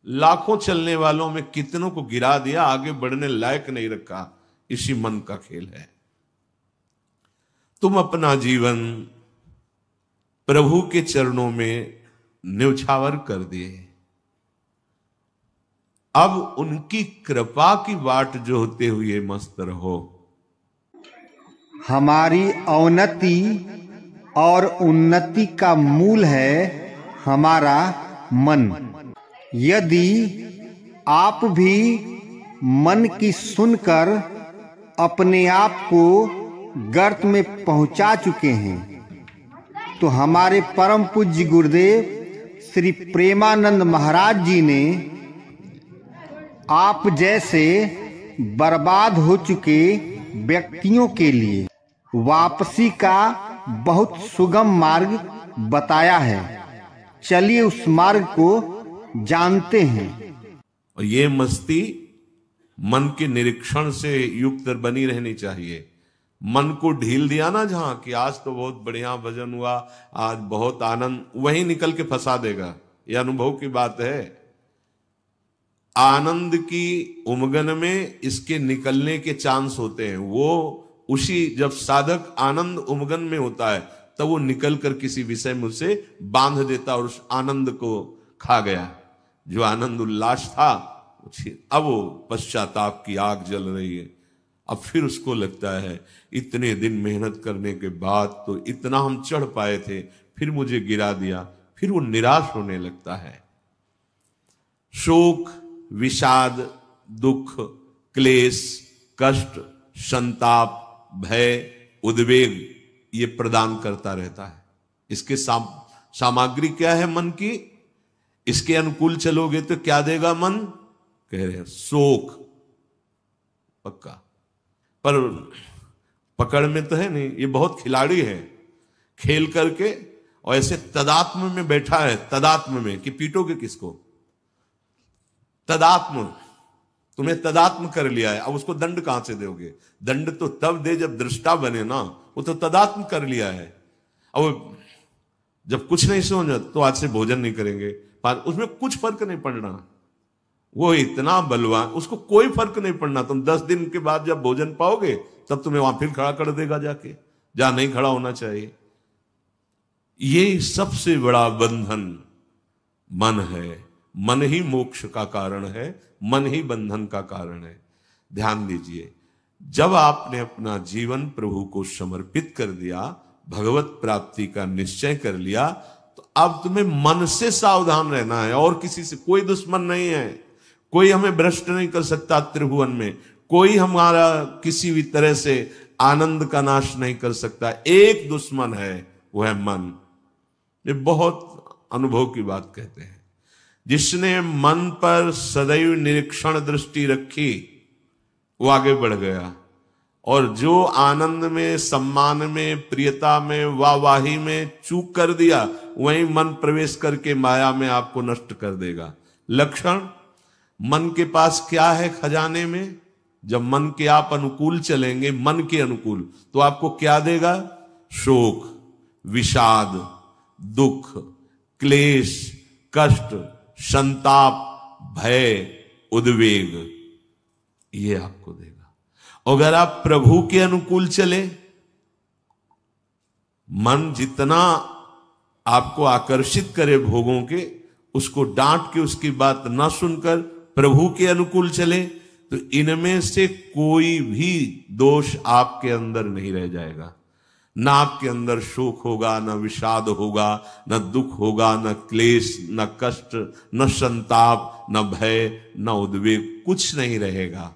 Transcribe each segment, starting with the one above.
लाखों चलने वालों में कितनों को गिरा दिया, आगे बढ़ने लायक नहीं रखा। इसी मन का खेल है। तुम अपना जीवन प्रभु के चरणों में न्यौछावर कर दिए। अब उनकी कृपा की बाट जोहते हुए मस्त रहो। हमारी अवनति और उन्नति का मूल है हमारा मन। यदि आप भी मन की सुनकर अपने आप को गर्त में पहुंचा चुके हैं, तो हमारे परम पूज्य गुरुदेव श्री प्रेमानंद महाराज जी ने आप जैसे बर्बाद हो चुके व्यक्तियों के लिए वापसी का बहुत सुगम मार्ग बताया है। चलिए उस मार्ग को जानते हैं। और ये मस्ती मन के निरीक्षण से युक्त बनी रहनी चाहिए। मन को ढील दिया ना जहां कि आज तो बहुत बढ़िया भजन हुआ, आज बहुत आनंद, वहीं निकल के फंसा देगा। यह अनुभव की बात है। आनंद की उमगन में इसके निकलने के चांस होते हैं। वो उसी जब साधक आनंद उमगन में होता है तब वो निकल कर किसी विषय में उसे बांध देता और उस आनंद को खा गया। जो आनंद उल्लास था अब वो पश्चाताप की आग जल रही है। अब फिर उसको लगता है इतने दिन मेहनत करने के बाद तो इतना हम चढ़ पाए थे, फिर मुझे गिरा दिया। फिर वो निराश होने लगता है। शोक, विषाद, दुख, क्लेश, कष्ट, संताप, भय, उद्वेग ये प्रदान करता रहता है। इसके सामग्री क्या है मन की? इसके अनुकूल चलोगे तो क्या देगा मन? कह रहे हैं शोक पक्का, पर पकड़ में तो है नहीं। ये बहुत खिलाड़ी है, खेल करके और ऐसे तदात्म में बैठा है। तदात्म में कि पीटोगे किसको? तदात्म, तुम्हें तदात्म कर लिया है। अब उसको दंड कहां से दोगे? दंड तो तब दे जब दृष्टा बने ना। वो तो तदात्म कर लिया है। अब जब कुछ नहीं समझ तो आज से भोजन नहीं करेंगे, उसमें कुछ फर्क नहीं पड़ना। वो इतना बलवान, उसको कोई फर्क नहीं पड़ना। तुम 10 दिन के बाद जब भोजन पाओगे तब तुम्हें वहां फिर खड़ा कर देगा जाके, जहां नहीं खड़ा होना चाहिए। ये सबसे बड़ा बंधन मन है। मन ही मोक्ष का कारण है, मन ही बंधन का कारण है। ध्यान दीजिए, जब आपने अपना जीवन प्रभु को समर्पित कर दिया, भगवत प्राप्ति का निश्चय कर लिया, तो अब तुम्हें मन से सावधान रहना है। और किसी से कोई दुश्मन नहीं है। कोई हमें भ्रष्ट नहीं कर सकता त्रिभुवन में। कोई हमारा किसी भी तरह से आनंद का नाश नहीं कर सकता। एक दुश्मन है, वो है मन। ये बहुत अनुभव की बात कहते हैं। जिसने मन पर सदैव निरीक्षण दृष्टि रखी वो आगे बढ़ गया। और जो आनंद में, सम्मान में, प्रियता में, वाहवाही में चूक कर दिया, वहीं मन प्रवेश करके माया में आपको नष्ट कर देगा। लक्षण मन के पास क्या है खजाने में? जब मन के आप अनुकूल चलेंगे, मन के अनुकूल, तो आपको क्या देगा? शोक, विषाद, दुख, क्लेश, कष्ट, संताप, भय, उद्वेग, ये आपको देगा। अगर आप प्रभु के अनुकूल चले, मन जितना आपको आकर्षित करे भोगों के, उसको डांट के उसकी बात ना सुनकर प्रभु के अनुकूल चले, तो इनमें से कोई भी दोष आपके अंदर नहीं रह जाएगा। ना आपके अंदर शोक होगा, ना विषाद होगा, न दुख होगा, न क्लेश, न कष्ट, न संताप, न भय, न उद्वेग, कुछ नहीं रहेगा।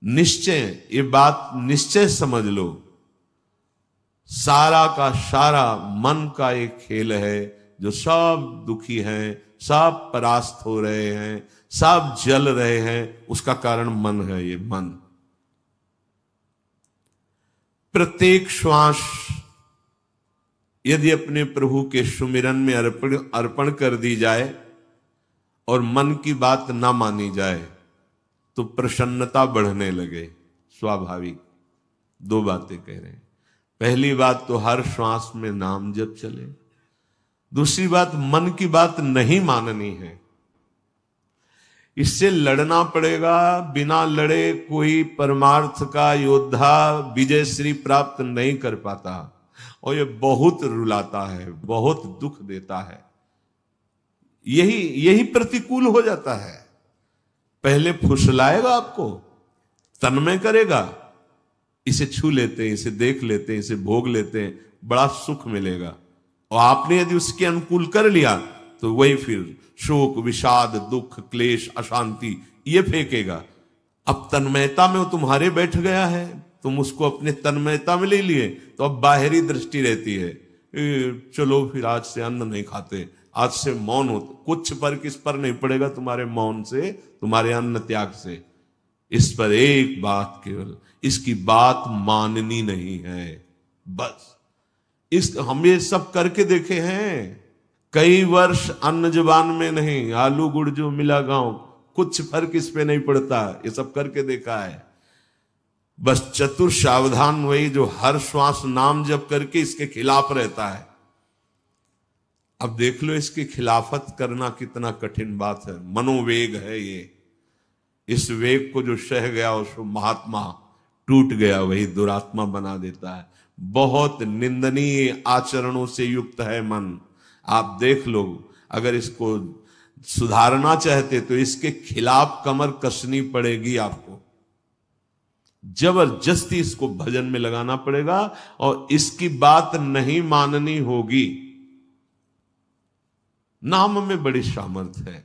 निश्चय, ये बात निश्चय समझ लो, सारा का सारा मन का एक खेल है। जो सब दुखी हैं, सब परास्त हो रहे हैं, सब जल रहे हैं, उसका कारण मन है। ये मन प्रत्येक श्वास यदि अपने प्रभु के सुमिरन में अर्पण कर दी जाए और मन की बात ना मानी जाए तो प्रसन्नता बढ़ने लगे। स्वाभाविक 2 बातें कह रहे हैं। पहली बात तो हर श्वास में नाम जप चले। दूसरी बात, मन की बात नहीं माननी है। इससे लड़ना पड़ेगा। बिना लड़े कोई परमार्थ का योद्धा विजयश्री प्राप्त नहीं कर पाता, और ये बहुत रुलाता है, बहुत दुख देता है। यही प्रतिकूल हो जाता है। पहले फुसलाएगा आपको, तन्मय करेगा, इसे छू लेते हैं, इसे देख लेते हैं, इसे भोग लेते हैं, बड़ा सुख मिलेगा। और आपने यदि उसके अनुकूल कर लिया तो वही फिर शोक, विषाद, दुख, क्लेश, अशांति ये फेंकेगा। अब तन्मयता में वो तुम्हारे बैठ गया है, तुम उसको अपने तन्मयता में ले लिए, तो अब बाहरी दृष्टि रहती है, चलो फिर आज से अन्न नहीं खाते, आज से मौन हो। कुछ फर्क इस पर नहीं पड़ेगा तुम्हारे मौन से, तुम्हारे अन्न त्याग से। इस पर एक बात केवल, इसकी बात माननी नहीं है, बस। हम ये सब करके देखे हैं, कई वर्ष अन्न जुबान में नहीं, आलू गुड़ जो मिला गांव, कुछ फर्क इस पे नहीं पड़ता, ये सब करके देखा है। बस चतुर सावधान वही जो हर श्वास नाम जप करके इसके खिलाफ रहता है। अब देख लो इसकी खिलाफत करना कितना कठिन बात है। मनोवेग है ये, इस वेग को जो सह गया उसको महात्मा, टूट गया वही दुरात्मा बना देता है। बहुत निंदनीय आचरणों से युक्त है मन। आप देख लो, अगर इसको सुधारना चाहते तो इसके खिलाफ कमर कसनी पड़ेगी आपको, जबरदस्ती इसको भजन में लगाना पड़ेगा और इसकी बात नहीं माननी होगी। नाम में बड़ी सामर्थ्य है।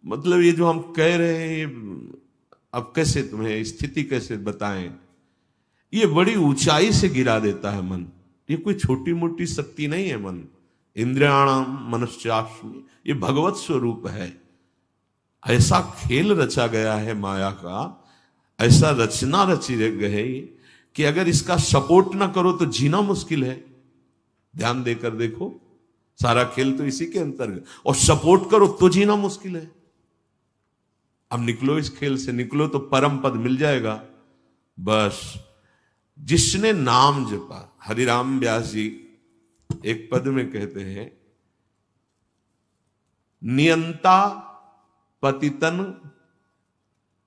मतलब ये जो हम कह रहे हैं, अब कैसे तुम्हें स्थिति कैसे बताएं, ये बड़ी ऊंचाई से गिरा देता है मन। ये कोई छोटी मोटी शक्ति नहीं है मन। इंद्रियाणाम मनश्चास्मि, ये भगवत स्वरूप है। ऐसा खेल रचा गया है माया का, ऐसा रचना रची गई कि अगर इसका सपोर्ट ना करो तो जीना मुश्किल है। ध्यान देकर देखो, सारा खेल तो इसी के अंतर्गत, और सपोर्ट करो तो जीना मुश्किल है। अब निकलो इस खेल से, निकलो तो परम पद मिल जाएगा। बस जिसने नाम जपा, हरिराम व्यास जी एक पद में कहते हैं, नियंता पतितन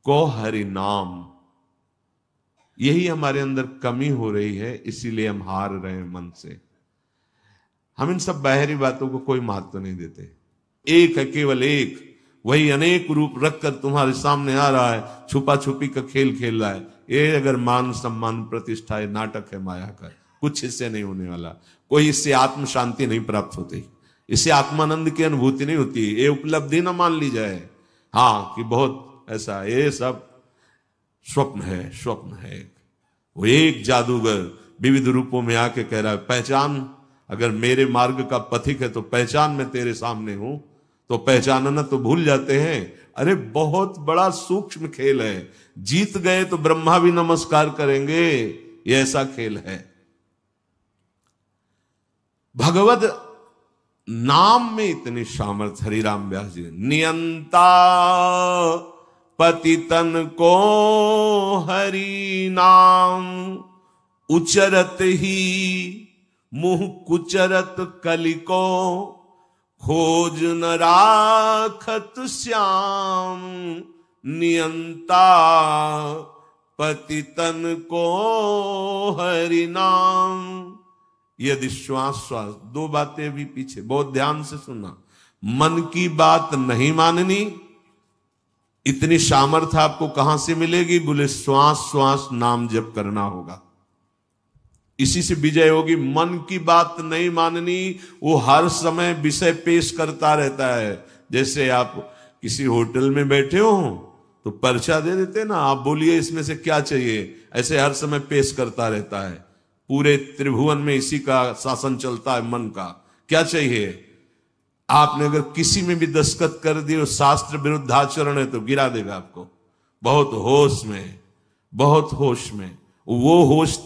को हरि नाम। यही हमारे अंदर कमी हो रही है, इसीलिए हम हार रहे हैं मन से। हम इन सब बाहरी बातों को कोई महत्व नहीं देते। एक है, केवल एक, वही अनेक रूप रखकर तुम्हारे सामने आ रहा है, छुपा छुपी का खेल खेल रहा है। ये अगर मान सम्मान प्रतिष्ठा है, नाटक है माया का, कुछ इससे नहीं होने वाला। कोई इससे आत्म शांति नहीं प्राप्त होती, इससे आत्मानंद की अनुभूति नहीं होती। ये उपलब्धि ना मान ली जाए, हाँ कि बहुत ऐसा, ये सब स्वप्न है, स्वप्न है। वो एक जादूगर विविध रूपों में आके कह रहा है, पहचान, अगर मेरे मार्ग का पथिक है तो पहचान, मैं तेरे सामने हूं। तो पहचानना तो भूल जाते हैं। अरे बहुत बड़ा सूक्ष्म खेल है। जीत गए तो ब्रह्मा भी नमस्कार करेंगे, ये ऐसा खेल है। भगवत नाम में इतनी सामर्थ्य। हरिराम व्यास जी, नियंता पतितन को हरि नाम, उचरत ही मुंह कुचरत कलिको, खोज न राखत श्याम, नियंता पतितन को हरि नाम। यदि श्वास श्वास, दो बातें भी पीछे बहुत ध्यान से सुनना। मन की बात नहीं माननी, इतनी सामर्थ्य आपको कहां से मिलेगी? बोले श्वास श्वास नाम जप करना होगा, इसी से विजय होगी। मन की बात नहीं माननी, वो हर समय विषय पेश करता रहता है। जैसे आप किसी होटल में बैठे हो तो पर्चा दे देते ना, आप बोलिए इसमें से क्या चाहिए, ऐसे हर समय पेश करता रहता है। पूरे त्रिभुवन में इसी का शासन चलता है, मन का। क्या चाहिए? आपने अगर किसी में भी दस्तखत कर दिए, शास्त्र विरुद्ध आचरण है तो गिरा देगा आपको। बहुत होश में, बहुत होश में। वो होश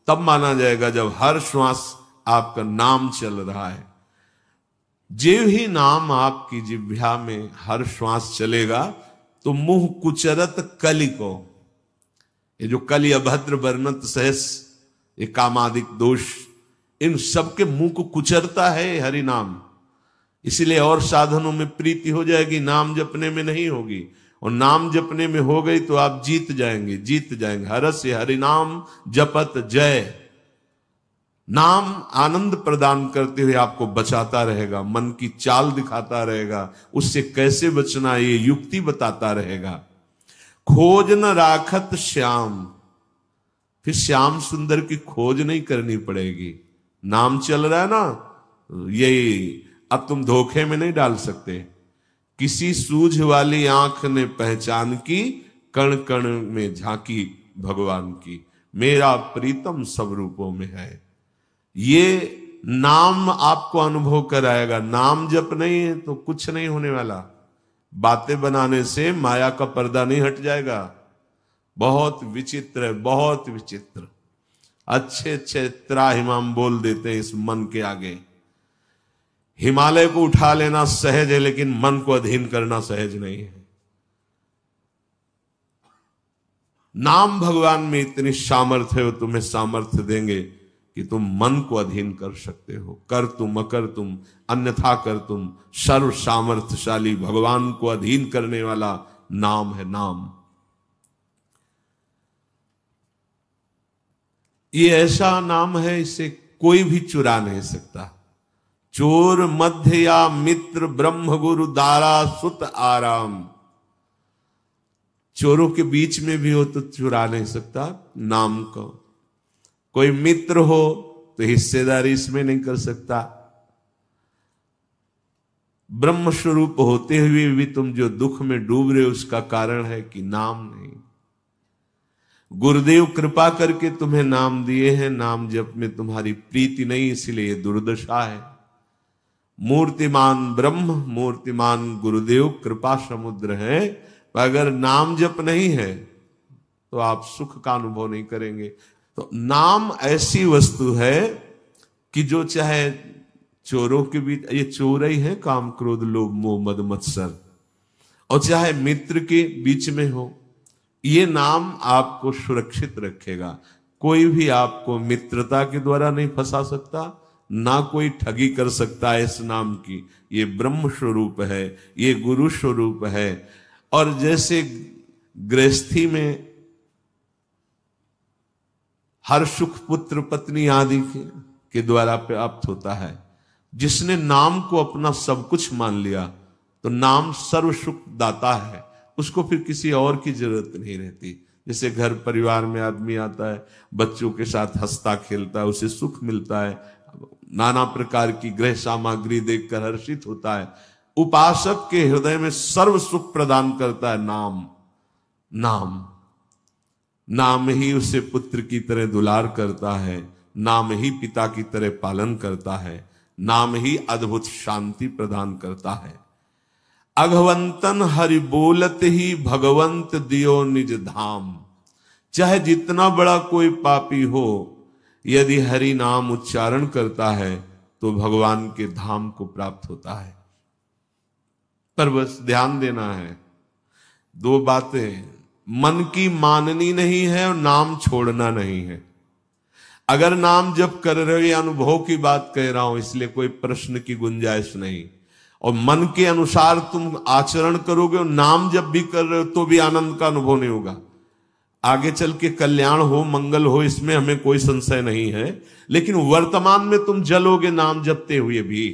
तब माना जाएगा जब हर श्वास आपका नाम चल रहा है। जीव ही नाम आपकी जिह्वा में हर श्वास चलेगा तो मुंह कुचरत कलि को, ये जो कलि अभद्र वर्णत सहस, ये कामादिक दोष, इन सबके मुंह को कुचरता है हरि नाम। इसलिए और साधनों में प्रीति हो जाएगी, नाम जपने में नहीं होगी। और नाम जपने में हो गई तो आप जीत जाएंगे, जीत जाएंगे। हरस्य हरिनाम जपत जय। नाम आनंद प्रदान करते हुए आपको बचाता रहेगा, मन की चाल दिखाता रहेगा, उससे कैसे बचना ये युक्ति बताता रहेगा। खोज न राखत श्याम, फिर श्याम सुंदर की खोज नहीं करनी पड़ेगी। नाम चल रहा है ना, यही अब तुम धोखे में नहीं डाल सकते। किसी सूझ वाली आंख ने पहचान की, कण कण में झांकी भगवान की, मेरा प्रीतम सब रूपों में है। ये नाम आपको अनुभव कराएगा। नाम जप नहीं है तो कुछ नहीं होने वाला। बातें बनाने से माया का पर्दा नहीं हट जाएगा। बहुत विचित्र है, बहुत विचित्र। अच्छे अच्छे त्राहिमाम बोल देते हैं इस मन के आगे। हिमालय को उठा लेना सहज है, लेकिन मन को अधीन करना सहज नहीं है। नाम भगवान में इतनी सामर्थ्य है, वो तुम्हें सामर्थ्य देंगे कि तुम मन को अधीन कर सकते हो। कर तुम अकर तुम अन्यथा कर तुम, सर्व सामर्थ्यशाली भगवान को अधीन करने वाला नाम है नाम। ये ऐसा नाम है, इसे कोई भी चुरा नहीं सकता। चोर मध्य या मित्र, ब्रह्म गुरु दारा सुत आराम। चोरों के बीच में भी हो तो चुरा नहीं सकता नाम को। कोई मित्र हो तो हिस्सेदारी इसमें नहीं कर सकता। ब्रह्म स्वरूप होते हुए भी तुम जो दुख में डूब रहे हो, उसका कारण है कि नाम नहीं। गुरुदेव कृपा करके तुम्हें नाम दिए हैं, नाम जप में तुम्हारी प्रीति नहीं, इसलिए दुर्दशा है। मूर्तिमान ब्रह्म, मूर्तिमान गुरुदेव कृपा समुद्र है, अगर नाम जप नहीं है तो आप सुख का अनुभव नहीं करेंगे। तो नाम ऐसी वस्तु है कि जो चाहे चोरों के बीच, ये चोर ही है, काम क्रोध लोभ मोह मद मत्सर, और चाहे मित्र के बीच में हो, ये नाम आपको सुरक्षित रखेगा। कोई भी आपको मित्रता के द्वारा नहीं फंसा सकता, ना कोई ठगी कर सकता है इस नाम की। ये ब्रह्म स्वरूप है, ये गुरु स्वरूप है। और जैसे गृहस्थी में हर सुख पुत्र पत्नी आदि के द्वारा प्राप्त होता है, जिसने नाम को अपना सब कुछ मान लिया तो नाम सर्व सुख दाता है, उसको फिर किसी और की जरूरत नहीं रहती। जैसे घर परिवार में आदमी आता है, बच्चों के साथ हंसता खेलता है, उसे सुख मिलता है, नाना प्रकार की गृह सामग्री देखकर हर्षित होता है। उपासक के हृदय में सर्व सुख प्रदान करता है नाम। नाम नाम ही उसे पुत्र की तरह दुलार करता है, नाम ही पिता की तरह पालन करता है, नाम ही अद्भुत शांति प्रदान करता है। अघवंतन हरि बोलत ही भगवंत दियो निज धाम। चाहे जितना बड़ा कोई पापी हो, यदि हरि नाम उच्चारण करता है तो भगवान के धाम को प्राप्त होता है। पर बस ध्यान देना है, दो बातें, मन की माननी नहीं है और नाम छोड़ना नहीं है। अगर नाम जप कर रहे हो, ये अनुभव की बात कह रहा हूं, इसलिए कोई प्रश्न की गुंजाइश नहीं। और मन के अनुसार तुम आचरण करोगे और नाम जप भी कर रहे हो तो भी आनंद का अनुभव नहीं होगा। आगे चल के कल्याण हो, मंगल हो, इसमें हमें कोई संशय नहीं है, लेकिन वर्तमान में तुम जलोगे नाम जपते हुए भी।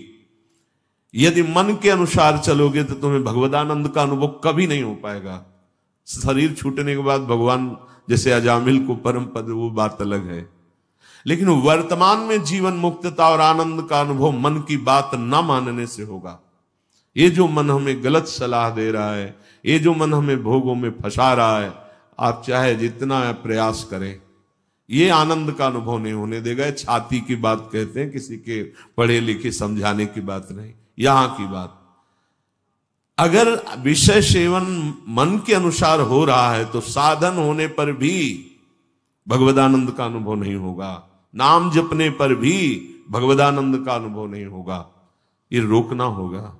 यदि मन के अनुसार चलोगे तो तुम्हें भगवदानंद का अनुभव कभी नहीं हो पाएगा। शरीर छूटने के बाद भगवान जैसे अजामिल को परम पद, वो बात अलग है, लेकिन वर्तमान में जीवन मुक्तता और आनंद का अनुभव मन की बात न मानने से होगा। ये जो मन हमें गलत सलाह दे रहा है, ये जो मन हमें भोगों में फंसा रहा है, आप चाहे जितना प्रयास करें, ये आनंद का अनुभव नहीं होने देगा। छाती की बात कहते हैं, किसी के पढ़े लिखे समझाने की बात नहीं, यहां की बात। अगर विषय सेवन मन के अनुसार हो रहा है तो साधन होने पर भी भगवदानंद का अनुभव नहीं होगा, नाम जपने पर भी भगवदानंद का अनुभव नहीं होगा। ये रोकना होगा।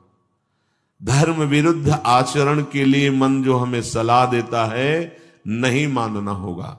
धर्म विरुद्ध आचरण के लिए मन जो हमें सलाह देता है, नहीं मानना होगा।